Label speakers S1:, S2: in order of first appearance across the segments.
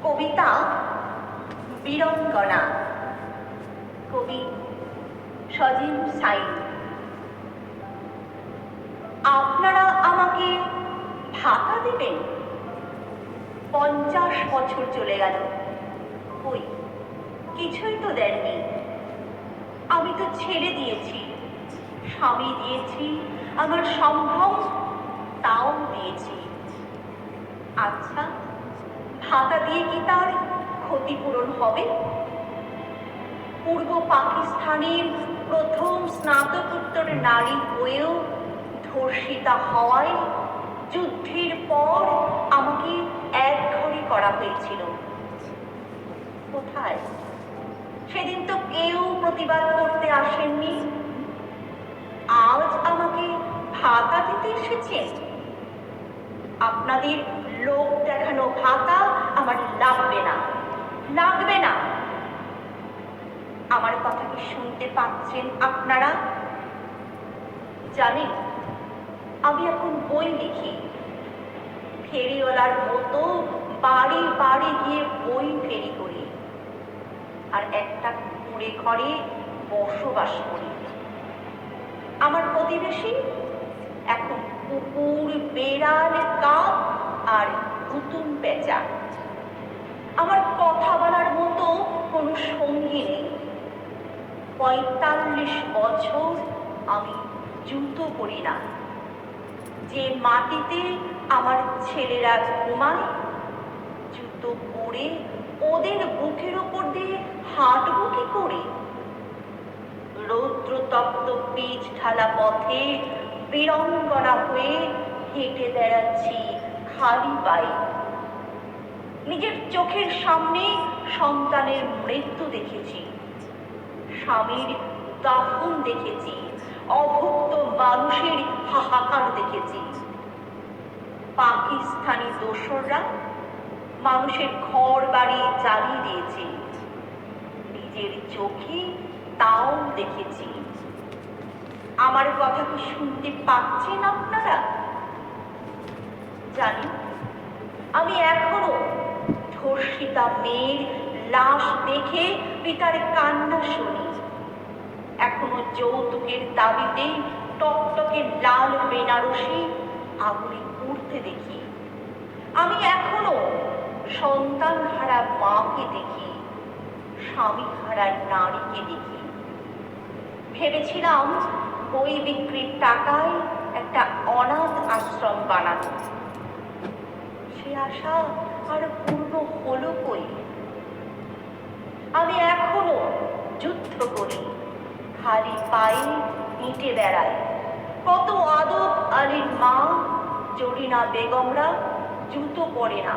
S1: কবিতা বীরঙ্গনা, কবি সজিম সাইন। আপনারা আমাকে ভাতা দেবেন? 50 বছর চলে গেল, কই কিছুই তো দেননি। আমি তো ছেড়ে দিয়েছি, স্বামী দিয়েছি, আমার সম্ভ্রম তাও দিয়েছি। আচ্ছা, ভাতা দিয়ে কি তার ক্ষতিপূরণ হবে? পূর্ব পাকিস্তানের প্রথম স্নাতকোত্তর নারী হয়েও ধর্ষিতা হওয়ায় যুদ্ধের পর আমাকে একঘরে করা হয়েছিল। কোথায়? সেদিন তো কেউ প্রতিবাদ করতে আসেননি। আজ আমাকে ভাতা দিতে এসেছেন। আপনাদের লোক দেখানো ভাতা আমার লাগবে না, লাগবে না। আমার কথা কি শুনতে পাচ্ছেন আপনারা? জানেন, আমি এখন বই লিখি, ফেরিওয়ালার মতো বাড়ি বাড়ি গিয়ে বই ফেরি করি, আর একটা কুঁড়ে ঘরে বসবাস করি। আমার প্রতিবেশী এখন কুকুর, বেড়াল, কাক আর কুতুম পেঁচা। আমার কথা বলার মতো কোনো সঙ্গী নেই। 45 বছর আমি জুতো পরি না। যে মাটিতে আমার ছেলেরা ঘুমায়, জুতো পরে ওদের বুকের ওপর দিয়ে হাঁটবো কি করে? রৌদ্রতপ্ত পিচ ঢালা পথে বীরঙ্গনা হয়ে হেঁটে বেড়াচ্ছি খালি পায়ে। নিজের চোখের সামনে সন্তানের মৃত্যু দেখেছি, স্বামীর দাফন দেখেছি, অভুক্ত মানুষের হাহাকার দেখেছি। পাকিস্তানি দোসররা মানুষের ঘর বাড়ি জ্বালিয়ে দিয়েছে, নিজের চোখে তাও দেখেছি। আমার কথা কি শুনতে পাচ্ছেন আপনারা? জানি, আমি এখনো ধর্ষিতা মেয়ের লাশ দেখে পিতার কান্না শুনি। এখনো যৌতুকের দাবিতে টকটকে লাল বেনারসি আগুনে পুড়তে দেখি। আমি এখনো সন্তান হারা মাকে দেখি, স্বামী হারা নারীকে দেখি। ভেবেছিলাম বই বিক্রির টাকায় একটা অনাথ আশ্রম বানানো। সে আশা আর পূর্ণ হলো কই? আমি এখনো যুদ্ধ করি, খালি পায়ে হেঁটে বেড়াই। কত আদব আলীর মা, জরিনা বেগমরা জুতো পরে না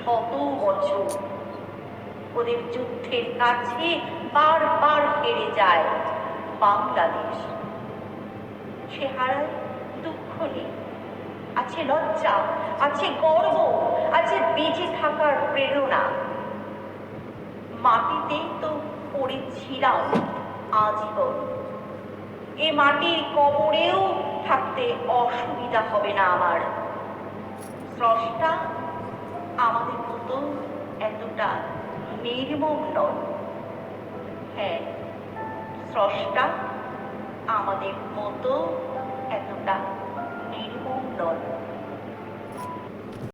S1: 100 বছর। ওদের যুদ্ধের কাছে বারবার হেরে যায় বাংলাদেশ। সে হারায় দুঃখ নেই, আছে লজ্জা, আছে গর্ব, আছে বেঁচে থাকার প্রেরণা। মাটিতেই তো পড়েছিলাম আজীবন। এ মাটির কবরেও থাকতে অসুবিধা হবে না আমার। স্রষ্টা আমাদের মতো এতটা নির্মম নন। হ্যাঁ, স্রষ্টা আমাদের মতো এতটা নির্মম নন।